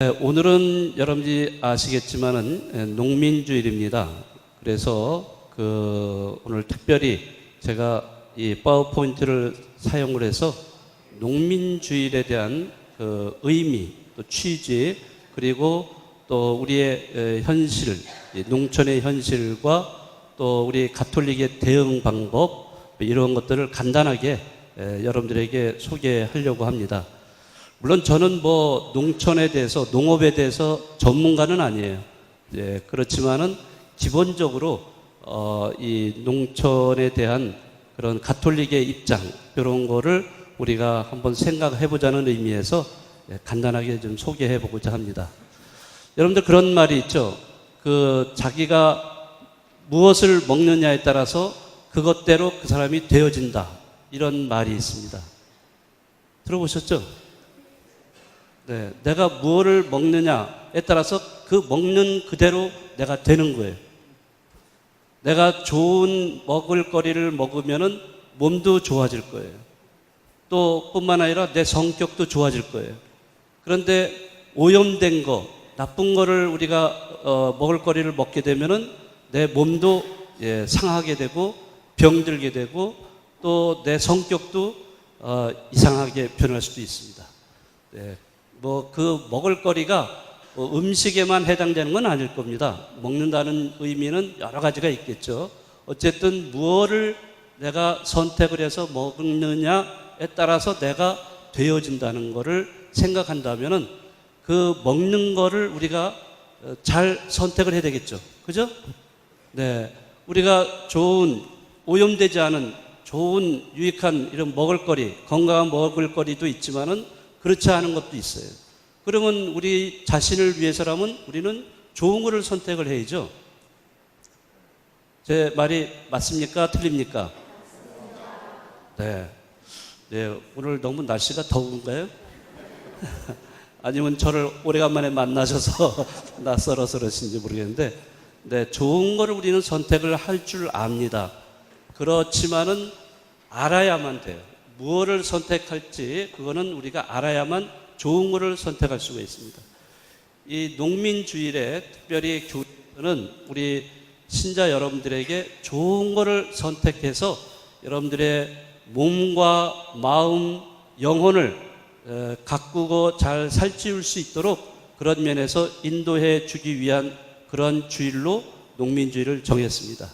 오늘은 여러분들이 아시겠지만은 농민주일입니다. 그래서 오늘 특별히 제가 이 파워포인트를 사용을 해서 농민주일에 대한 의미, 또 취지, 그리고 또 우리의 현실, 농촌의 현실과 또 우리 가톨릭의 대응 방법, 이런 것들을 간단하게 여러분들에게 소개하려고 합니다. 물론 저는 농촌에 대해서, 농업에 대해서 전문가는 아니에요. 그렇지만은 기본적으로 이 농촌에 대한 그런 가톨릭의 입장, 이런 거를 우리가 한번 생각해 보자는 의미에서 간단하게 좀 소개해 보고자 합니다. 여러분들 그런 말이 있죠. 자기가 무엇을 먹느냐에 따라서 그것대로 그 사람이 되어진다, 이런 말이 있습니다. 들어보셨죠? 네, 내가 무엇을 먹느냐에 따라서 그 먹는 그대로 내가 되는 거예요. 내가 좋은 먹을거리를 먹으면은 몸도 좋아질 거예요. 또 뿐만 아니라 내 성격도 좋아질 거예요. 그런데 오염된 거, 나쁜 거를 우리가 먹을거리를 먹게 되면은 내 몸도 상하게 되고 병들게 되고 또 내 성격도 이상하게 변할 수도 있습니다. 네. 먹을거리가 음식에만 해당되는 건 아닐 겁니다. 먹는다는 의미는 여러 가지가 있겠죠. 어쨌든 무엇을 내가 선택을 해서 먹느냐에 따라서 내가 되어진다는 것을 생각한다면은 그 먹는 거를 우리가 잘 선택을 해야 되겠죠. 그죠? 네. 우리가 좋은, 오염되지 않은 좋은, 유익한 이런 먹을거리, 건강한 먹을거리도 있지만은 그렇지 않은 것도 있어요. 그러면 우리 자신을 위해서라면 우리는 좋은 거를 선택을 해야죠. 제 말이 맞습니까? 틀립니까? 네. 네. 오늘 너무 날씨가 더운가요? 아니면 저를 오래간만에 만나셔서 낯설어서 그러신지 모르겠는데, 네. 좋은 거를 우리는 선택을 할 줄 압니다. 그렇지만은 알아야만 돼요. 무엇을 선택할지 그거는 우리가 알아야만 좋은 것을 선택할 수가 있습니다. 이 농민주일에 특별히 교회는 우리 신자 여러분들에게 좋은 것을 선택해서 여러분들의 몸과 마음, 영혼을 가꾸고 잘 살찌울 수 있도록 그런 면에서 인도해 주기 위한 그런 주일로 농민주일을 정했습니다.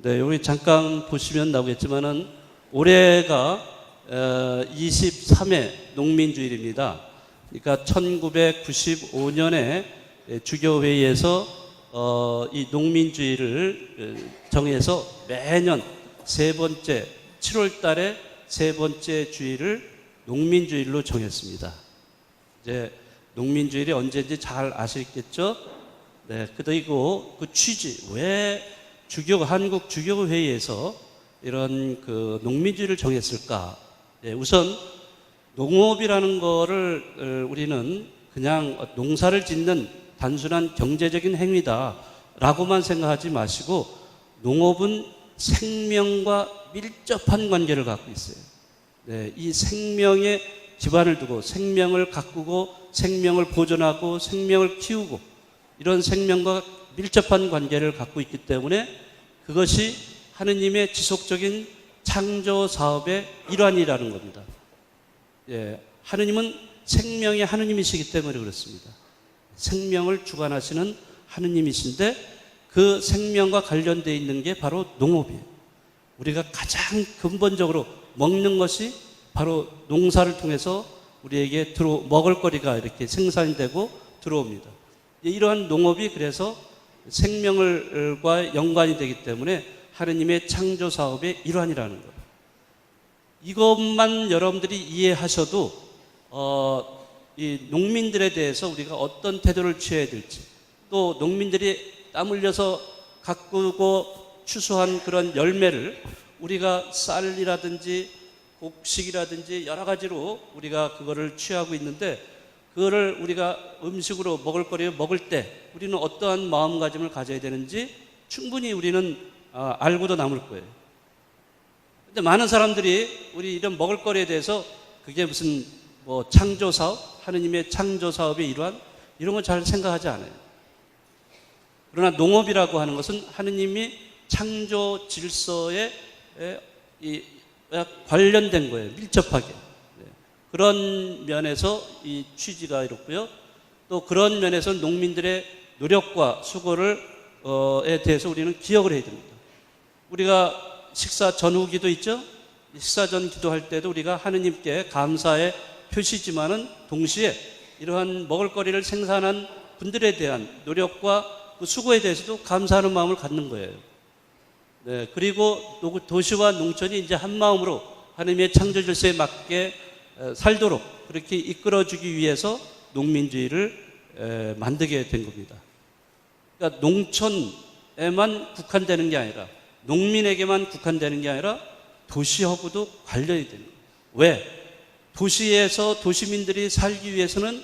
네, 여기 잠깐 보시면 나오겠지만은 올해가 23회 농민주일입니다. 그러니까 1995년에 주교회의에서 이 농민주일을 정해서 매년 세 번째 7월 달에 세 번째 주일을 농민주일로 정했습니다. 이제 농민주일이 언제인지 잘 아시겠죠? 네, 그리고 그 취지, 왜 한국 주교회의에서 이런 농민주일을 정했을까? 우선 농업이라는 거를 우리는 그냥 농사를 짓는 단순한 경제적인 행위다라고만 생각하지 마시고, 농업은 생명과 밀접한 관계를 갖고 있어요. 네, 이 생명에 기반을 두고 생명을 가꾸고 생명을 보존하고 생명을 키우고 이런 생명과 밀접한 관계를 갖고 있기 때문에 그것이 하느님의 지속적인 창조 사업의 일환이라는 겁니다. 하느님은 생명의 하느님이시기 때문에 그렇습니다. 생명을 주관하시는 하느님이신데 그 생명과 관련되어 있는 게 바로 농업이에요. 우리가 가장 근본적으로 먹는 것이 바로 농사를 통해서 우리에게 먹을거리가 이렇게 생산되고 들어옵니다. 이러한 농업이 그래서 생명과 연관이 되기 때문에 하느님의 창조 사업의 일환이라는 거예요. 이것만 여러분들이 이해하셔도 이 농민들에 대해서 우리가 어떤 태도를 취해야 될지, 또 농민들이 땀 흘려서 가꾸고 추수한 그런 열매를 우리가 쌀이라든지 곡식이라든지 여러 가지로 우리가 그거를 취하고 있는데, 그거를 우리가 음식으로 먹을거리를 먹을 때 우리는 어떠한 마음가짐을 가져야 되는지 충분히 우리는 알고도 남을 거예요. 근데 많은 사람들이 우리 이런 먹을거리에 대해서 그게 무슨 창조사업, 하느님의 창조사업의 일환, 이런 건 잘 생각하지 않아요. 그러나 농업이라고 하는 것은 하느님이 창조 질서에 관련된 거예요. 밀접하게. 그런 면에서 이 취지가 이렇고요. 또 그런 면에서 농민들의 노력과 수고에 대해서 우리는 기억을 해야 됩니다. 우리가 식사 전후기도 있죠. 식사 전 기도할 때도 우리가 하느님께 감사의 표시지만은 동시에 이러한 먹을거리를 생산한 분들에 대한 노력과 그 수고에 대해서도 감사하는 마음을 갖는 거예요. 네, 그리고 도시와 농촌이 이제 한 마음으로 하느님의 창조 질서에 맞게 살도록 그렇게 이끌어주기 위해서 농민주의를 만들게 된 겁니다. 그러니까 농촌에만 국한되는 게 아니라 농민에게만 국한되는 게 아니라 도시하고도 관련이 되는 거예요. 왜? 도시에서 도시민들이 살기 위해서는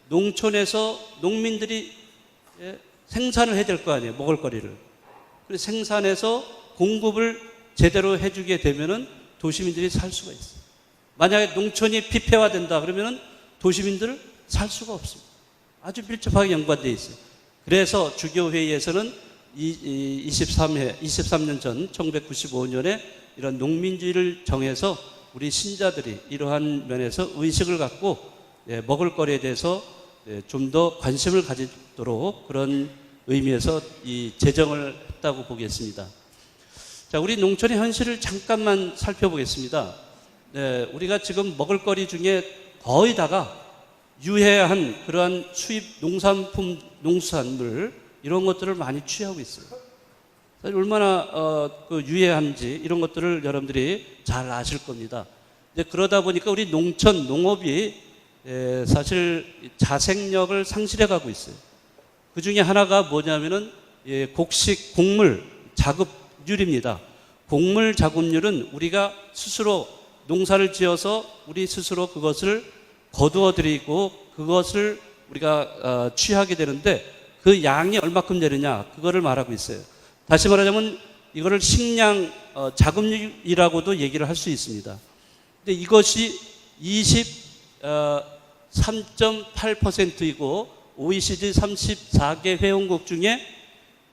농촌에서 농민들이 생산을 해야 될 거 아니에요. 먹을거리를. 그래서 생산해서 공급을 제대로 해주게 되면은 도시민들이 살 수가 있어요. 만약에 농촌이 피폐화된다 그러면은 도시민들은 살 수가 없습니다. 아주 밀접하게 연관되어 있어요. 그래서 주교회의에서는 23년 전 1995년에 이런 농민주의를 정해서 우리 신자들이 이러한 면에서 의식을 갖고 먹을거리에 대해서 좀 더 관심을 가지도록 그런 의미에서 이 제정을 했다고 보겠습니다. 자, 우리 농촌의 현실을 잠깐만 살펴보겠습니다. 우리가 지금 먹을거리 중에 거의 다가 유해한 그러한 수입 농산품, 농수산물 이런 것들을 많이 취하고 있어요. 얼마나 유해한지 이런 것들을 여러분들이 잘 아실 겁니다. 이제 그러다 보니까 우리 농촌, 농업이 사실 자생력을 상실해 가고 있어요. 그 중에 하나가 뭐냐면은 곡식, 곡물 자급률입니다. 곡물 자급률은 우리가 스스로 농사를 지어서 우리 스스로 그것을 거두어 들이고 그것을 우리가 취하게 되는데 그 양이 얼마큼 되느냐 그거를 말하고 있어요. 다시 말하자면 이거를 식량 자급률이라고도 얘기를 할 수 있습니다. 근데 이것이 23.8%이고 OECD 34개 회원국 중에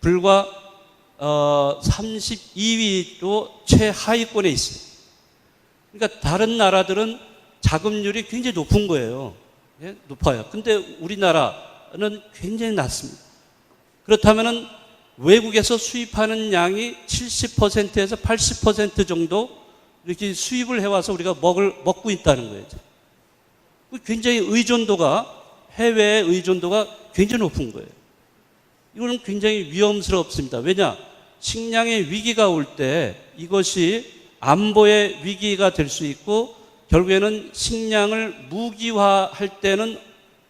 불과 32위로 최하위권에 있어요. 그러니까 다른 나라들은 자급률이 굉장히 높은 거예요. 높아요. 근데 우리나라는 굉장히 낮습니다. 그렇다면은 외국에서 수입하는 양이 70%에서 80% 정도 이렇게 수입을 해와서 우리가 먹고 있다는 거예요. 굉장히 해외의 의존도가 굉장히 높은 거예요. 이거는 굉장히 위험스럽습니다. 왜냐? 식량의 위기가 올 때 이것이 안보의 위기가 될 수 있고 결국에는 식량을 무기화할 때는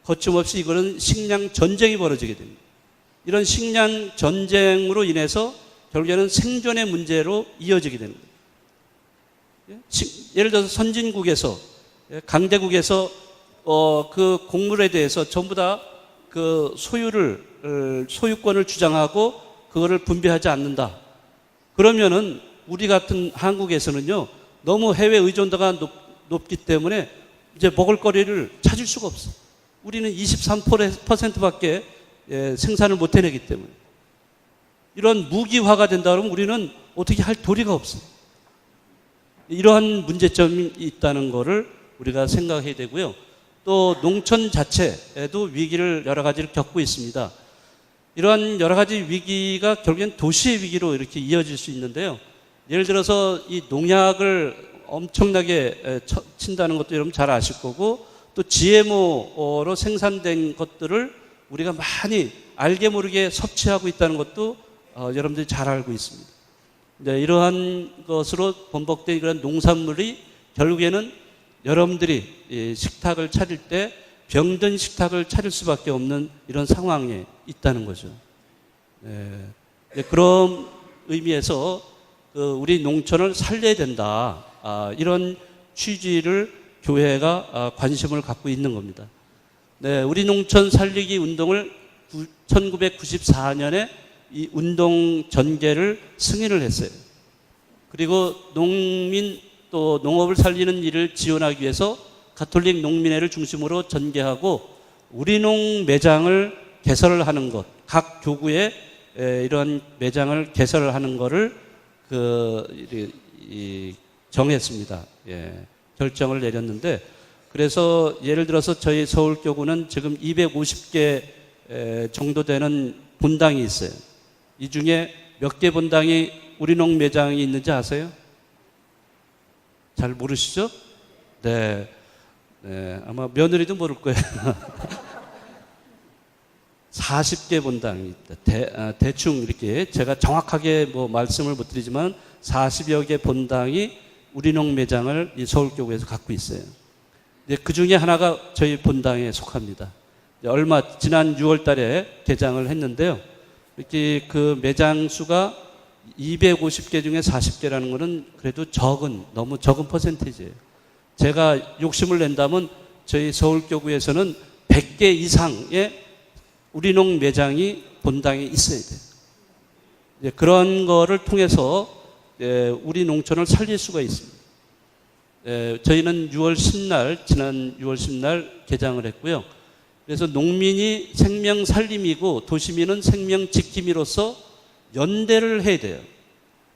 거침없이 이거는 식량 전쟁이 벌어지게 됩니다. 이런 식량 전쟁으로 인해서 결국에는 생존의 문제로 이어지게 되는 거예요. 예를 들어서 선진국에서 강대국에서 그 곡물에 대해서 전부 다 그 소유권을 주장하고 그거를 분배하지 않는다. 그러면은 우리 같은 한국에서는요 너무 해외 의존도가 높기 때문에 이제 먹을거리를 찾을 수가 없어. 우리는 23%밖에 생산을 못 해내기 때문에 이런 무기화가 된다 그러면 우리는 어떻게 할 도리가 없어요. 이러한 문제점이 있다는 것을 우리가 생각해야 되고요. 또 농촌 자체에도 위기를 여러 가지를 겪고 있습니다. 이러한 여러 가지 위기가 결국엔 도시의 위기로 이렇게 이어질 수 있는데요. 예를 들어서 이 농약을 엄청나게 친다는 것도 여러분 잘 아실 거고 또 GMO로 생산된 것들을 우리가 많이 알게 모르게 섭취하고 있다는 것도 여러분들이 잘 알고 있습니다. 이러한 것으로 번복된 이런 농산물이 결국에는 여러분들이 식탁을 차릴 때 병든 식탁을 차릴 수밖에 없는 이런 상황에 있다는 거죠. 그런 의미에서 우리 농촌을 살려야 된다. 이런 취지를 교회가 관심을 갖고 있는 겁니다. 우리 농촌 살리기 운동을 1994년에 이 운동 전개를 승인을 했어요. 그리고 농민 또 농업을 살리는 일을 지원하기 위해서 가톨릭 농민회를 중심으로 전개하고 우리농 매장을 개설을 하는 것, 각 교구에 이런 매장을 개설을 하는 것을 정했습니다. 예, 결정을 내렸는데, 그래서 예를 들어서 저희 서울교구는 지금 250개 정도 되는 본당이 있어요. 이 중에 몇 개 본당이 우리농 매장이 있는지 아세요? 잘 모르시죠? 네. 네, 아마 며느리도 모를 거예요. 40개 본당이 있다. 대충 이렇게 제가 정확하게 뭐 말씀을 못 드리지만 40여 개 본당이 우리농 매장을 이 서울교구에서 갖고 있어요. 그 중에 하나가 저희 본당에 속합니다. 지난 6월 달에 개장을 했는데요. 이렇게 그 매장 수가 250개 중에 40개라는 것은 그래도 너무 적은 퍼센테이지예요. 제가 욕심을 낸다면 저희 서울교구에서는 100개 이상의 우리농 매장이 본당에 있어야 돼요. 그런 거를 통해서 우리 농촌을 살릴 수가 있습니다. 저희는 지난 6월 10날 개장을 했고요. 그래서 농민이 생명 살림이고 도시민은 생명 지킴이로서 연대를 해야 돼요.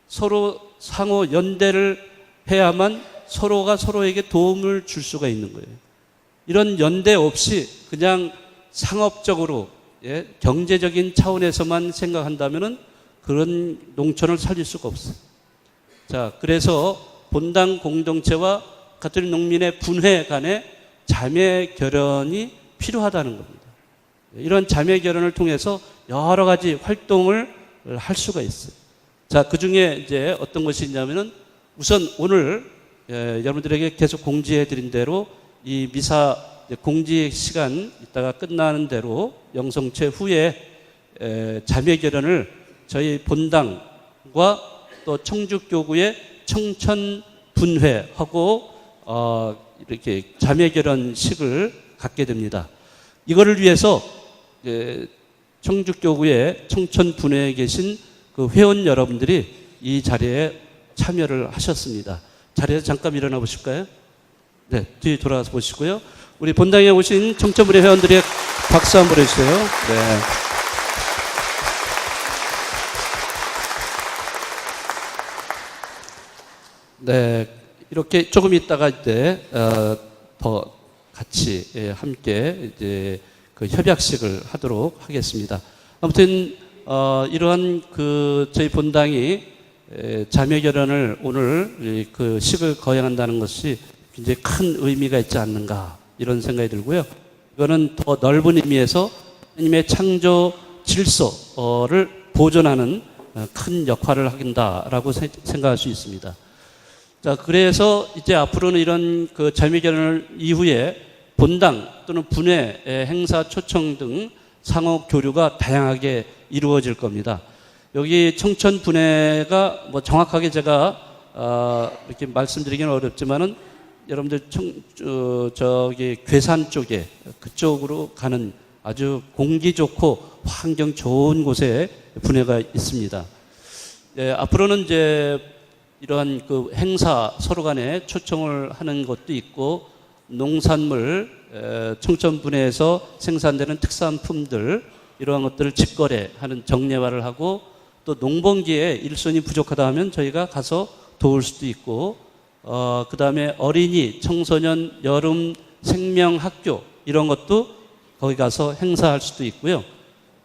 서로 상호 연대를 해야만 서로가 서로에게 도움을 줄 수가 있는 거예요. 이런 연대 없이 그냥 상업적으로 경제적인 차원에서만 생각한다면은 그런 농촌을 살릴 수가 없어요. 자, 그래서 본당 공동체와 가톨릭 농민의 분회 간의 자매 결연이 필요하다는 겁니다. 이런 자매 결연을 통해서 여러 가지 활동을 할 수가 있어요. 자, 그 중에 이제 어떤 것이 있냐면은 우선 오늘 여러분들에게 계속 공지해 드린 대로 이 미사 공지 시간 이따가 끝나는 대로 영성체 후에 자매 결연을 저희 본당과 또 청주교구의 청천 분회하고 이렇게 자매 결연식을 갖게 됩니다. 이거를 위해서 청주교구의 청천 분회에 계신 그 회원 여러분들이 이 자리에 참여를 하셨습니다. 자리에서 잠깐 일어나 보실까요? 네, 뒤에 돌아가서 보시고요. 우리 본당에 오신 청천분회 회원들의 박수 한번 해주세요. 네. 네, 이렇게 조금 있다가 이제 더 같이 함께 이제 그 협약식을 하도록 하겠습니다. 아무튼 이러한 저희 본당이 자매 결연을 오늘 그 식을 거행한다는 것이 굉장히 큰 의미가 있지 않는가 이런 생각이 들고요. 이거는 더 넓은 의미에서 하나님의 창조 질서를 보존하는 큰 역할을 한다라고 생각할 수 있습니다. 자, 그래서 이제 앞으로는 이런 그 자매 결연을 이후에 본당 또는 분회 행사 초청 등 상호 교류가 다양하게 이루어질 겁니다. 여기 청천 분회가 뭐 정확하게 제가 이렇게 말씀드리기는 어렵지만은 여러분들 저기 괴산 쪽에 그쪽으로 가는 아주 공기 좋고 환경 좋은 곳에 분회가 있습니다. 앞으로는 이제 이러한 그 행사 서로 간에 초청을 하는 것도 있고 농산물 청천 분회에서 생산되는 특산품들 이러한 것들을 직거래하는 정례화를 하고 또 농번기에 일손이 부족하다 하면 저희가 가서 도울 수도 있고 그 다음에 어린이, 청소년, 여름 생명학교 이런 것도 거기 가서 행사할 수도 있고요.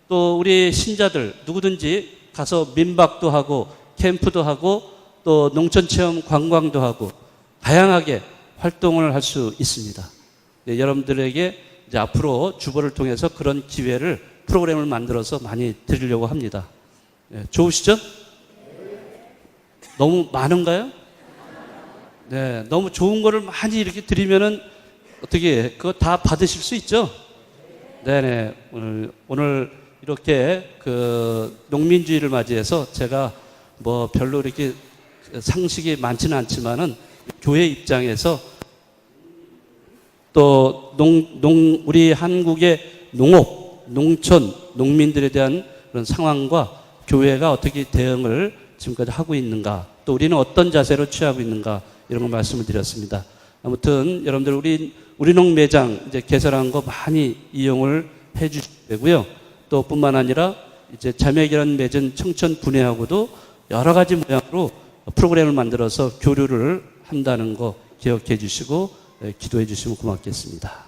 또 우리 신자들 누구든지 가서 민박도 하고 캠프도 하고 또 농촌체험 관광도 하고 다양하게 활동을 할 수 있습니다. 네, 여러분들에게 이제 앞으로 주보를 통해서 그런 기회를 프로그램을 만들어서 많이 드리려고 합니다. 네, 좋으시죠? 너무 많은가요? 네, 너무 좋은 거를 많이 이렇게 드리면은 어떻게 그거 다 받으실 수 있죠? 네네. 오늘 이렇게 그 농민주의를 맞이해서 제가 뭐 별로 이렇게 상식이 많지는 않지만은 교회 입장에서 또 우리 한국의 농업, 농촌, 농민들에 대한 그런 상황과 교회가 어떻게 대응을 지금까지 하고 있는가, 또 우리는 어떤 자세로 취하고 있는가 이런 걸 말씀을 드렸습니다. 아무튼 여러분들 우리농 매장 이제 개설한 거 많이 이용을 해 주시면 되고요. 또 뿐만 아니라 이제 자매결연 맺은 청천 분회하고도 여러 가지 모양으로 프로그램을 만들어서 교류를 한다는 거 기억해 주시고 기도해 주시면 고맙겠습니다.